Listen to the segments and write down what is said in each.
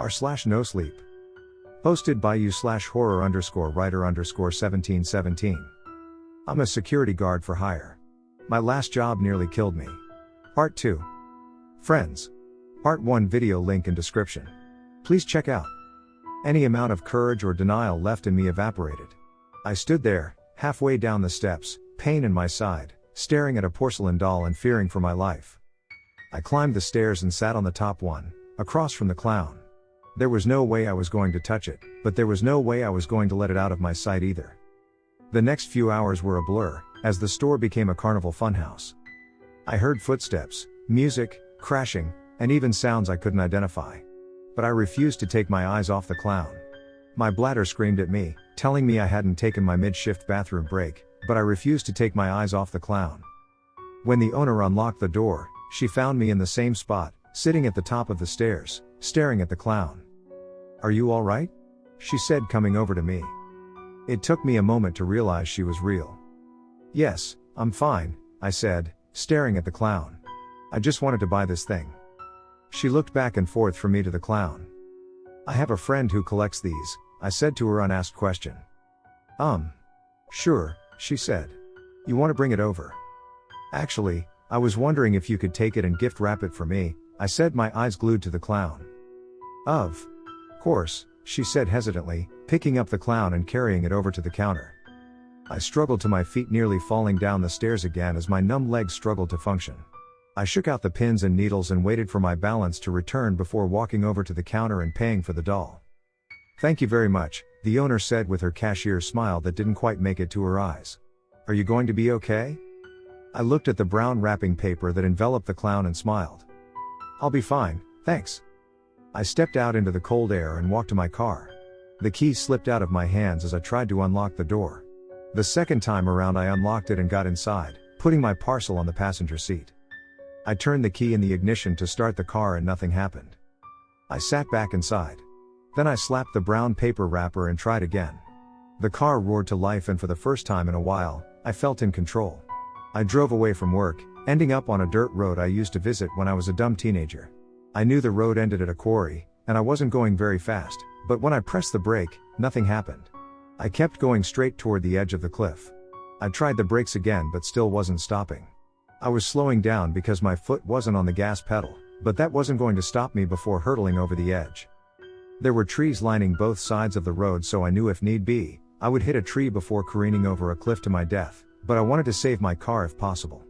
r/nosleep. Posted by you/horror_writer_1717. I'm a security guard for hire. My last job nearly killed me. Part 2. Friends. Part 1 video link in description. Please check out. Any amount of courage or denial left in me evaporated. I stood there, halfway down the steps, pain in my side, staring at a porcelain doll and fearing for my life. I climbed the stairs and sat on the top one, across from the clown. There was no way I was going to touch it, but there was no way I was going to let it out of my sight either. The next few hours were a blur, as the store became a carnival funhouse. I heard footsteps, music, crashing, and even sounds I couldn't identify. But I refused to take my eyes off the clown. My bladder screamed at me, telling me I hadn't taken my mid-shift bathroom break, but I refused to take my eyes off the clown. When the owner unlocked the door, she found me in the same spot, sitting at the top of the stairs, staring at the clown. "Are you all right?" she said, coming over to me. It took me a moment to realize she was real. "Yes, I'm fine," I said, staring at the clown. "I just wanted to buy this thing." She looked back and forth from me to the clown. "I have a friend who collects these," I said to her unasked question. Sure," she said. "You want to bring it over?" "Actually, I was wondering if you could take it and gift wrap it for me," I said, my eyes glued to the clown. "Of course," she said hesitantly, picking up the clown and carrying it over to the counter. I struggled to my feet, nearly falling down the stairs again as my numb legs struggled to function. I shook out the pins and needles and waited for my balance to return before walking over to the counter and paying for the doll. "Thank you very much," the owner said with her cashier's smile that didn't quite make it to her eyes. "Are you going to be okay?" I looked at the brown wrapping paper that enveloped the clown and smiled. "I'll be fine, thanks." I stepped out into the cold air and walked to my car. The key slipped out of my hands as I tried to unlock the door. The second time around I unlocked it and got inside, putting my parcel on the passenger seat. I turned the key in the ignition to start the car and nothing happened. I sat back inside. Then I slapped the brown paper wrapper and tried again. The car roared to life, and for the first time in a while, I felt in control. I drove away from work, ending up on a dirt road I used to visit when I was a dumb teenager. I knew the road ended at a quarry, and I wasn't going very fast, but when I pressed the brake, nothing happened. I kept going straight toward the edge of the cliff. I tried the brakes again but still wasn't stopping. I was slowing down because my foot wasn't on the gas pedal, but that wasn't going to stop me before hurtling over the edge. There were trees lining both sides of the road, so I knew if need be, I would hit a tree before careening over a cliff to my death, but I wanted to save my car if possible.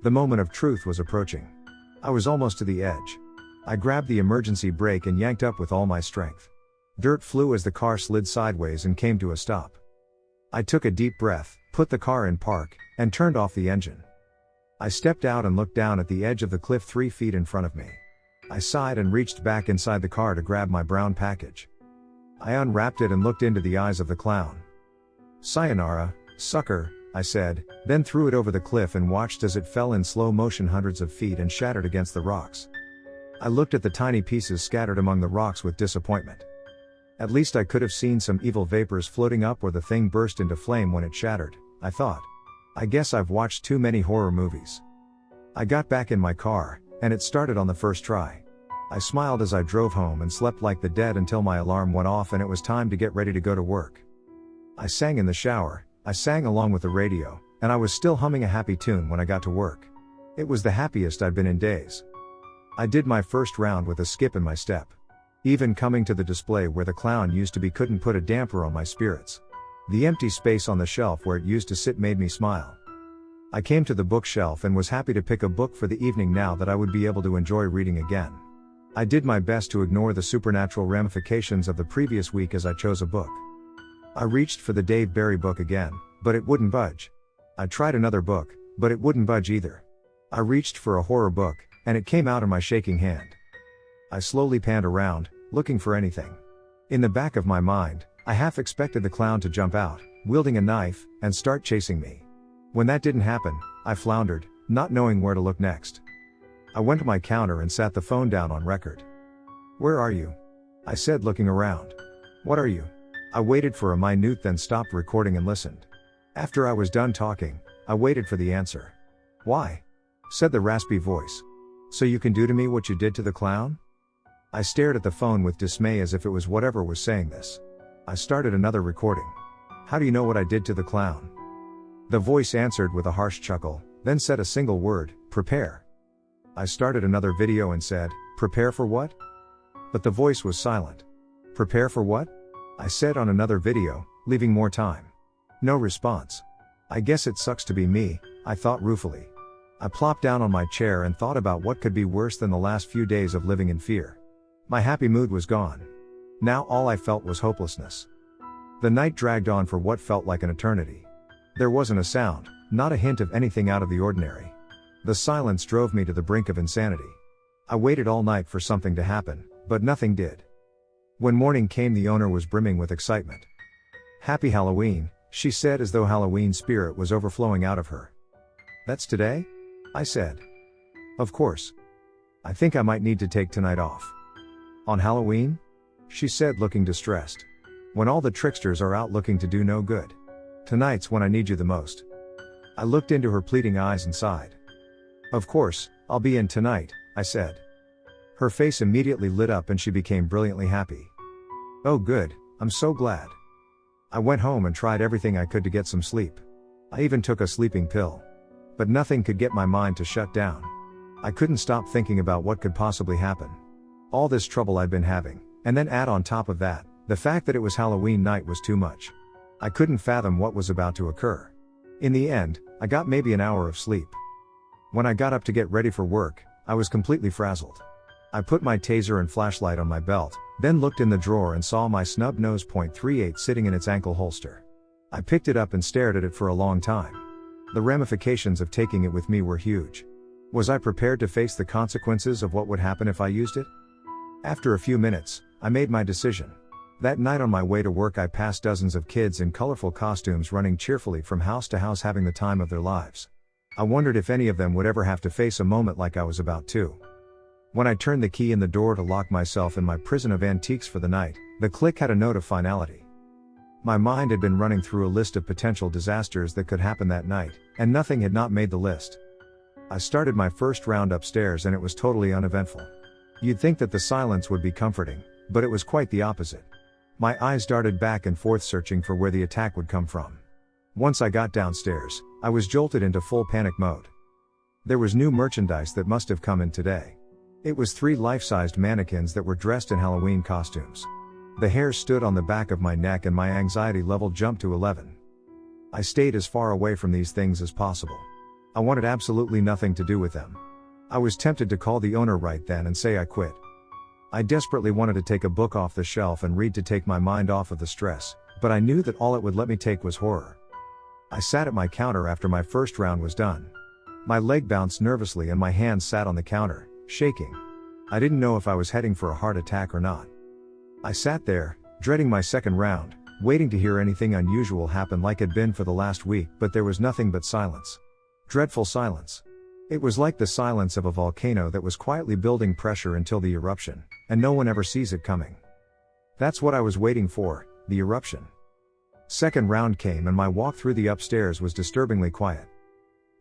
The moment of truth was approaching. I was almost to the edge. I grabbed the emergency brake and yanked up with all my strength. Dirt flew as the car slid sideways and came to a stop. I took a deep breath, put the car in park, and turned off the engine. I stepped out and looked down at the edge of the cliff 3 feet in front of me. I sighed and reached back inside the car to grab my brown package. I unwrapped it and looked into the eyes of the clown. "Sayonara, sucker," I said, then threw it over the cliff and watched as it fell in slow motion hundreds of feet and shattered against the rocks. I looked at the tiny pieces scattered among the rocks with disappointment. At least I could have seen some evil vapors floating up where the thing burst into flame when it shattered, I thought. I guess I've watched too many horror movies. I got back in my car, and it started on the first try. I smiled as I drove home and slept like the dead until my alarm went off and it was time to get ready to go to work. I sang in the shower, I sang along with the radio, and I was still humming a happy tune when I got to work. It was the happiest I'd been in days. I did my first round with a skip in my step. Even coming to the display where the clown used to be couldn't put a damper on my spirits. The empty space on the shelf where it used to sit made me smile. I came to the bookshelf and was happy to pick a book for the evening now that I would be able to enjoy reading again. I did my best to ignore the supernatural ramifications of the previous week as I chose a book. I reached for the Dave Barry book again, but it wouldn't budge. I tried another book, but it wouldn't budge either. I reached for a horror book, and it came out in my shaking hand. I slowly panned around, looking for anything. In the back of my mind, I half expected the clown to jump out, wielding a knife, and start chasing me. When that didn't happen, I floundered, not knowing where to look next. I went to my counter and sat the phone down on record. "Where are you?" I said, looking around. "What are you?" I waited for a minute, then stopped recording and listened. After I was done talking, I waited for the answer. "Why?" said the raspy voice. "So you can do to me what you did to the clown?" I stared at the phone with dismay as if it was whatever was saying this. I started another recording. How do you know what I did to the clown? The voice answered with a harsh chuckle, then said a single word, prepare. I started another video and said, prepare for what? But the voice was silent. Prepare for what? I said on another video, leaving more time. No response. I guess it sucks to be me, I thought ruefully. I plopped down on my chair and thought about what could be worse than the last few days of living in fear. My happy mood was gone. Now all I felt was hopelessness. The night dragged on for what felt like an eternity. There wasn't a sound, not a hint of anything out of the ordinary. The silence drove me to the brink of insanity. I waited all night for something to happen, but nothing did. When morning came, the owner was brimming with excitement. Happy Halloween, she said, as though Halloween spirit was overflowing out of her. That's today? I said. Of course. I think I might need to take tonight off. On Halloween? She said, looking distressed. When all the tricksters are out looking to do no good. Tonight's when I need you the most. I looked into her pleading eyes and sighed. Of course, I'll be in tonight, I said. Her face immediately lit up and she became brilliantly happy. Oh good, I'm so glad. I went home and tried everything I could to get some sleep. I even took a sleeping pill. But nothing could get my mind to shut down. I couldn't stop thinking about what could possibly happen. All this trouble I'd been having, and then add on top of that, the fact that it was Halloween night was too much. I couldn't fathom what was about to occur. In the end, I got maybe an hour of sleep. When I got up to get ready for work, I was completely frazzled. I put my taser and flashlight on my belt, then looked in the drawer and saw my snub nose .38 sitting in its ankle holster. I picked it up and stared at it for a long time. The ramifications of taking it with me were huge. Was I prepared to face the consequences of what would happen if I used it? After a few minutes, I made my decision. That night on my way to work, I passed dozens of kids in colorful costumes running cheerfully from house to house, having the time of their lives. I wondered if any of them would ever have to face a moment like I was about to. When I turned the key in the door to lock myself in my prison of antiques for the night, the click had a note of finality. My mind had been running through a list of potential disasters that could happen that night, and nothing had not made the list. I started my first round upstairs and it was totally uneventful. You'd think that the silence would be comforting, but it was quite the opposite. My eyes darted back and forth searching for where the attack would come from. Once I got downstairs, I was jolted into full panic mode. There was new merchandise that must have come in today. It was 3 life-sized mannequins that were dressed in Halloween costumes. The hairs stood on the back of my neck and my anxiety level jumped to 11. I stayed as far away from these things as possible. I wanted absolutely nothing to do with them. I was tempted to call the owner right then and say I quit. I desperately wanted to take a book off the shelf and read to take my mind off of the stress, but I knew that all it would let me take was horror. I sat at my counter after my first round was done. My leg bounced nervously and my hands sat on the counter, shaking. I didn't know if I was heading for a heart attack or not. I sat there, dreading my second round, waiting to hear anything unusual happen like it'd been for the last week, but there was nothing but silence. Dreadful silence. It was like the silence of a volcano that was quietly building pressure until the eruption, and no one ever sees it coming. That's what I was waiting for, the eruption. Second round came and my walk through the upstairs was disturbingly quiet.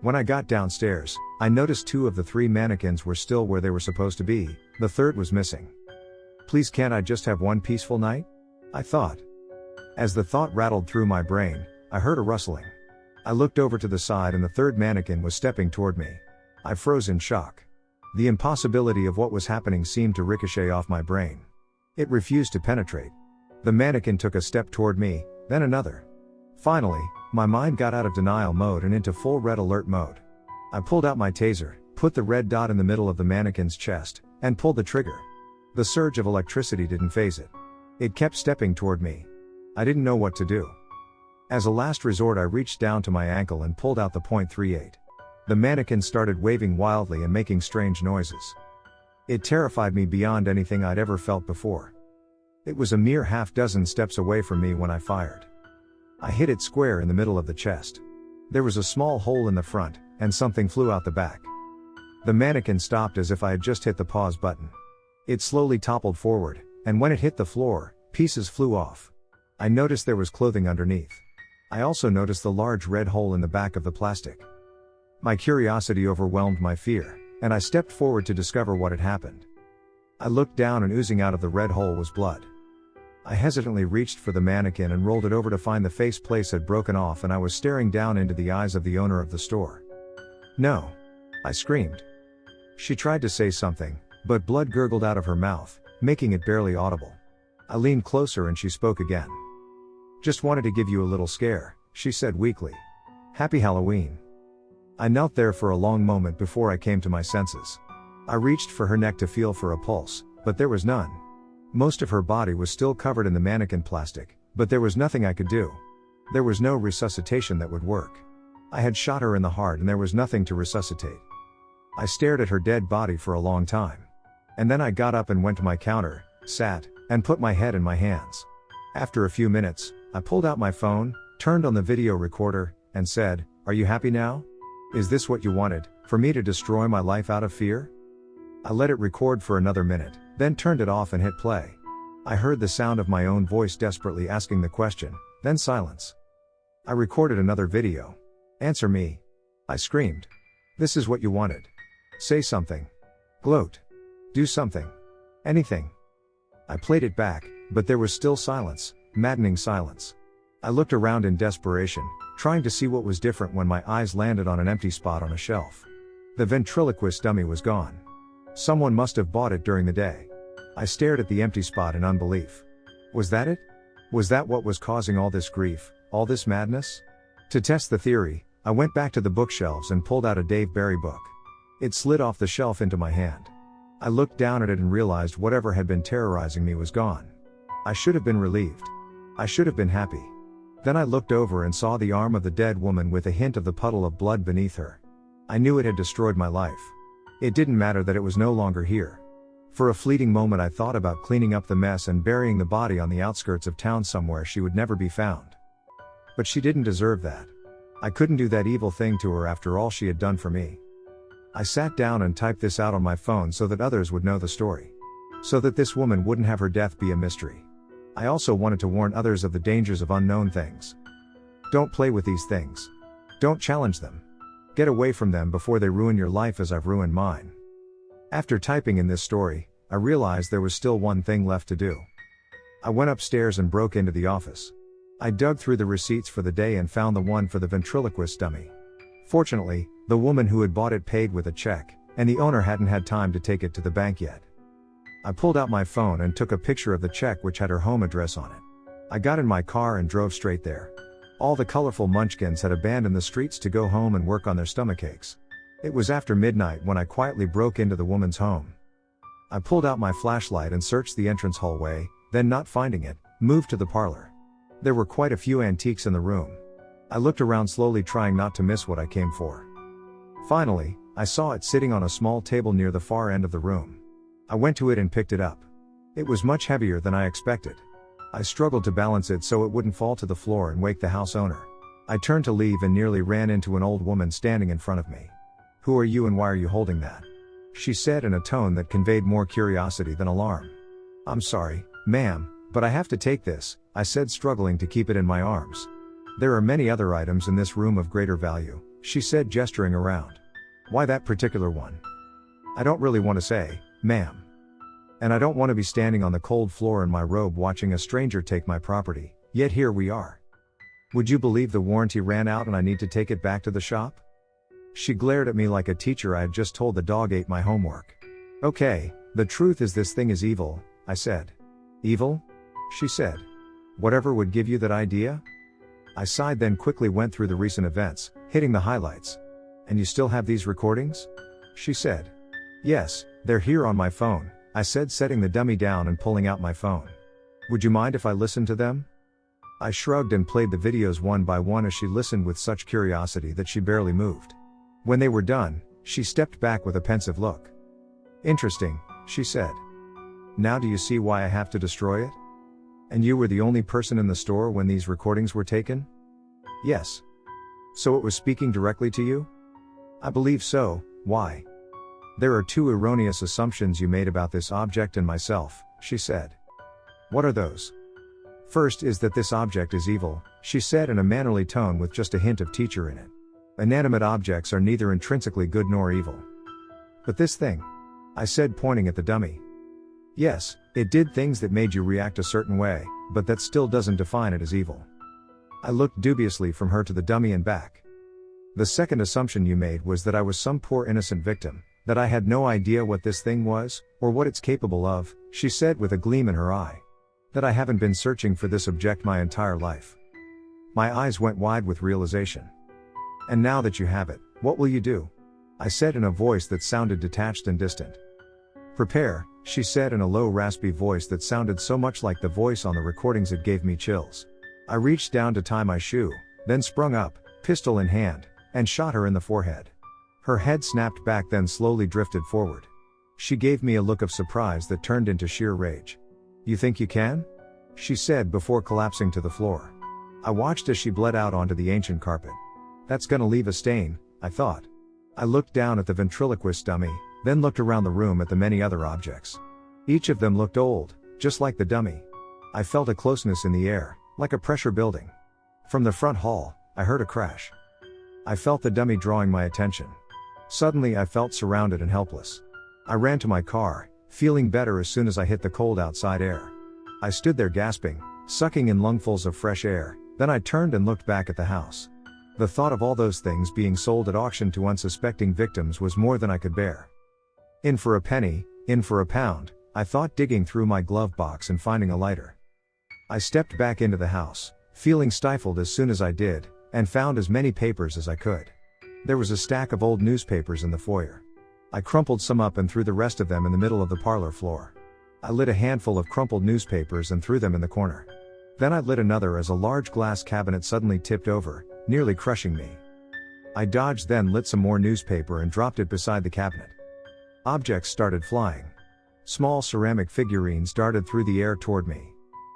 When I got downstairs, I noticed 2 of the 3 mannequins were still where they were supposed to be, the third was missing. Please can't I just have one peaceful night? I thought. As the thought rattled through my brain, I heard a rustling. I looked over to the side and the third mannequin was stepping toward me. I froze in shock. The impossibility of what was happening seemed to ricochet off my brain. It refused to penetrate. The mannequin took a step toward me, then another. Finally, my mind got out of denial mode and into full red alert mode. I pulled out my taser, put the red dot in the middle of the mannequin's chest, and pulled the trigger. The surge of electricity didn't faze it. It kept stepping toward me. I didn't know what to do. As a last resort, I reached down to my ankle and pulled out the .38. The mannequin started waving wildly and making strange noises. It terrified me beyond anything I'd ever felt before. It was a mere half dozen steps away from me when I fired. I hit it square in the middle of the chest. There was a small hole in the front, and something flew out the back. The mannequin stopped as if I had just hit the pause button. It slowly toppled forward, and when it hit the floor, pieces flew off. I noticed there was clothing underneath. I also noticed the large red hole in the back of the plastic. My curiosity overwhelmed my fear, and I stepped forward to discover what had happened. I looked down and oozing out of the red hole was blood. I hesitantly reached for the mannequin and rolled it over to find the faceplate had broken off, and I was staring down into the eyes of the owner of the store. "No!" I screamed. She tried to say something, but blood gurgled out of her mouth, making it barely audible. I leaned closer and she spoke again. "Just wanted to give you a little scare," she said weakly. "Happy Halloween." I knelt there for a long moment before I came to my senses. I reached for her neck to feel for a pulse, but there was none. Most of her body was still covered in the mannequin plastic, but there was nothing I could do. There was no resuscitation that would work. I had shot her in the heart and there was nothing to resuscitate. I stared at her dead body for a long time. And then I got up and went to my counter, sat, and put my head in my hands. After a few minutes, I pulled out my phone, turned on the video recorder, and said, "Are you happy now? Is this what you wanted, for me to destroy my life out of fear?" I let it record for another minute, then turned it off and hit play. I heard the sound of my own voice desperately asking the question, then silence. I recorded another video. "Answer me!" I screamed. "This is what you wanted. Say something. Gloat. Do something. Anything." I played it back, but there was still silence, maddening silence. I looked around in desperation, trying to see what was different when my eyes landed on an empty spot on a shelf. The ventriloquist dummy was gone. Someone must have bought it during the day. I stared at the empty spot in unbelief. Was that it? Was that what was causing all this grief, all this madness? To test the theory, I went back to the bookshelves and pulled out a Dave Barry book. It slid off the shelf into my hand. I looked down at it and realized whatever had been terrorizing me was gone. I should have been relieved. I should have been happy. Then I looked over and saw the arm of the dead woman with a hint of the puddle of blood beneath her. I knew it had destroyed my life. It didn't matter that it was no longer here. For a fleeting moment I thought about cleaning up the mess and burying the body on the outskirts of town somewhere she would never be found. But she didn't deserve that. I couldn't do that evil thing to her after all she had done for me. I sat down and typed this out on my phone so that others would know the story. So that this woman wouldn't have her death be a mystery. I also wanted to warn others of the dangers of unknown things. Don't play with these things. Don't challenge them. Get away from them before they ruin your life as I've ruined mine. After typing in this story, I realized there was still one thing left to do. I went upstairs and broke into the office. I dug through the receipts for the day and found the one for the ventriloquist dummy. Fortunately, the woman who had bought it paid with a check, and the owner hadn't had time to take it to the bank yet. I pulled out my phone and took a picture of the check which had her home address on it. I got in my car and drove straight there. All the colorful munchkins had abandoned the streets to go home and work on their stomachaches. It was after midnight when I quietly broke into the woman's home. I pulled out my flashlight and searched the entrance hallway, then not finding it, moved to the parlor. There were quite a few antiques in the room. I looked around slowly, trying not to miss what I came for. Finally, I saw it sitting on a small table near the far end of the room. I went to it and picked it up. It was much heavier than I expected. I struggled to balance it so it wouldn't fall to the floor and wake the house owner. I turned to leave and nearly ran into an old woman standing in front of me. "Who are you and why are you holding that?" she said in a tone that conveyed more curiosity than alarm. "I'm sorry, ma'am, but I have to take this," I said, struggling to keep it in my arms. "There are many other items in this room of greater value," she said, gesturing around. "Why that particular one?" "I don't really want to say, ma'am. And I don't want to be standing on the cold floor in my robe watching a stranger take my property, yet here we are. Would you believe the warranty ran out and I need to take it back to the shop?" She glared at me like a teacher I had just told the dog ate my homework. "Okay, the truth is this thing is evil," I said. "Evil?" she said. "Whatever would give you that idea?" I sighed, then quickly went through the recent events, hitting the highlights. "And you still have these recordings?" she said. "Yes, they're here on my phone," I said, setting the dummy down and pulling out my phone. "Would you mind if I listened to them?" I shrugged and played the videos one by one as she listened with such curiosity that she barely moved. When they were done, she stepped back with a pensive look. "Interesting," she said. "Now do you see why I have to destroy it? And you were the only person in the store when these recordings were taken?" "Yes." "So it was speaking directly to you?" "I believe so. Why?" "There are two erroneous assumptions you made about this object and myself," she said. "What are those?" "First is that this object is evil," she said in a mannerly tone with just a hint of teacher in it. "Inanimate objects are neither intrinsically good nor evil." "But this thing," I said, pointing at the dummy. Yes, it did things that made you react a certain way, but that still doesn't define it as evil. I looked dubiously from her to the dummy and back. The second assumption you made was that I was some poor innocent victim, that I had no idea what this thing was, or what it's capable of, she said with a gleam in her eye. That I haven't been searching for this object my entire life. My eyes went wide with realization. And now that you have it, what will you do? I said in a voice that sounded detached and distant. Prepare, she said in a low raspy voice that sounded so much like the voice on the recordings it gave me chills. I reached down to tie my shoe, then sprung up, pistol in hand, and shot her in the forehead. Her head snapped back then slowly drifted forward. She gave me a look of surprise that turned into sheer rage. You think you can? She said before collapsing to the floor. I watched as she bled out onto the ancient carpet. That's gonna leave a stain, I thought. I looked down at the ventriloquist dummy, then looked around the room at the many other objects. Each of them looked old, just like the dummy. I felt a closeness in the air, like a pressure building. From the front hall, I heard a crash. I felt the dummy drawing my attention. Suddenly I felt surrounded and helpless. I ran to my car, feeling better as soon as I hit the cold outside air. I stood there gasping, sucking in lungfuls of fresh air, then I turned and looked back at the house. The thought of all those things being sold at auction to unsuspecting victims was more than I could bear. In for a penny, in for a pound, I thought, digging through my glove box and finding a lighter. I stepped back into the house, feeling stifled as soon as I did, and found as many papers as I could. There was a stack of old newspapers in the foyer. I crumpled some up and threw the rest of them in the middle of the parlor floor. I lit a handful of crumpled newspapers and threw them in the corner. Then I lit another as a large glass cabinet suddenly tipped over, nearly crushing me. I dodged, then lit some more newspaper and dropped it beside the cabinet. Objects started flying. Small ceramic figurines darted through the air toward me.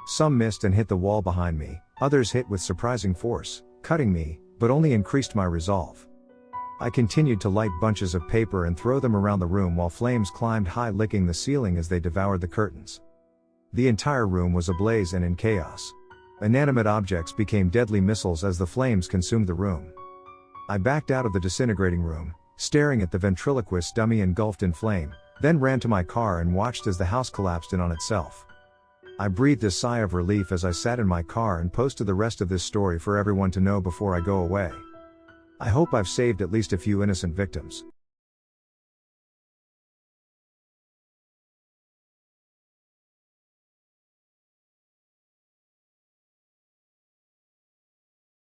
Some missed and hit the wall behind me, others hit with surprising force, cutting me, but only increased my resolve. I continued to light bunches of paper and throw them around the room while flames climbed high, licking the ceiling as they devoured the curtains. The entire room was ablaze and in chaos. Inanimate objects became deadly missiles as the flames consumed the room. I backed out of the disintegrating room, staring at the ventriloquist dummy engulfed in flame, then ran to my car and watched as the house collapsed in on itself. I breathed a sigh of relief as I sat in my car and posted the rest of this story for everyone to know before I go away. I hope I've saved at least a few innocent victims.